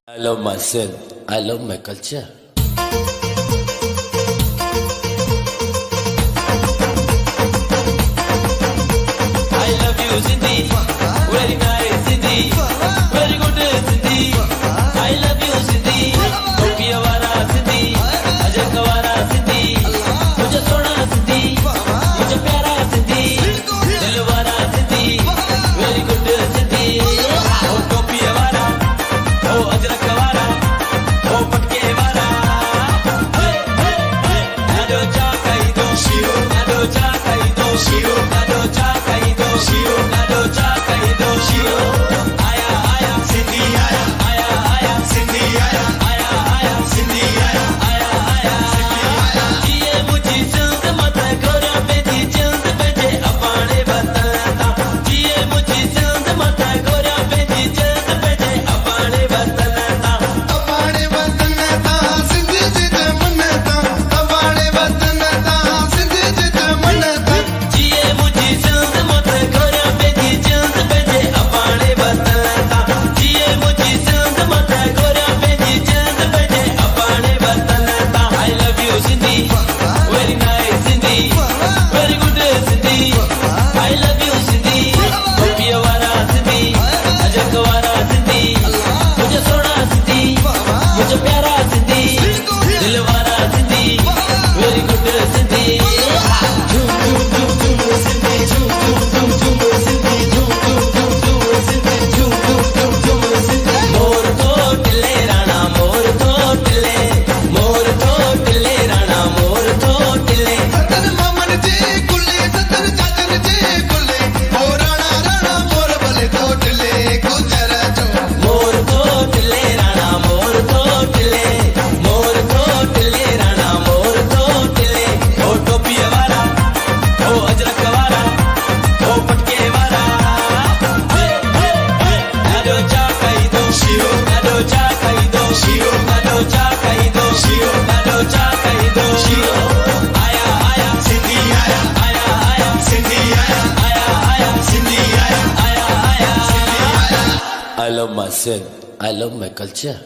I love myself. I love my culture. I love you, Sindhi. Very nice, Sindhi. Very good, Sindhi. I love you, Sindhi. Topiya wala Sindhi. Ajak wala Sindhi. Mujhe sona Sindhi. Mujhe pyara Sindhi. Dil wala Sindhi. Very good, Sindhi. Oh, topiya wala. Oh, ajrak wala. Oh, patke wala. Hey, hey, hey. Nado cha kai do shiro. Nado cha kai do shiro. Nado cha kai do shiro. Nado cha kai do shiro. Aya aya Sindhi aya. Aya aya Sindhi aya. Aya aya Sindhi aya. Aya aya Sindhi aya. Jiye mujhi jild mata gora beji jild beje apane batata. Jiye mujhi jild mata gora beji jild beje apane batata. अपने वतन ता सिंध जित मनता अपने वतन ता सिंध जित मनता जिए मुझी जिंद मत गोरा बेजी जिंद बेजे अपने वतन ता जिए मुझी जिंद मत गोरा बेजी जिंद बेजे अपने वतन ता I love you Sindhi very nice Sindhi very good Sindhi I love you Sindhi topiya wala Sindhi ajak wala Sindhi mujhe sona Sindhi mujhe pyara Sindhi dil wala Sindhi very good Sindhi Jum jum jum jum Sindhi jum jum jum jum Sindhi jum jum jum jum Sindhi jum jum jum jum Sindhi Mor to tille rana mor to tille rana mor to tille सतन मामन जे कुले सतन चाचन जे कुले ओ राणा राणा मोर भले कोटले गुजर जो mor to tille rana mor to tille rana mor to tille o topiya wala o ajrak wala o patke wala hey hey hey nado cha kai do shiro nado cha kai do shiro nado cha kai do shiro nado cha kai do shiro aya aya Sindhi आया aya aya Sindhi आया aya aya Sindhi आया aya aya आया I love myself. I love my culture.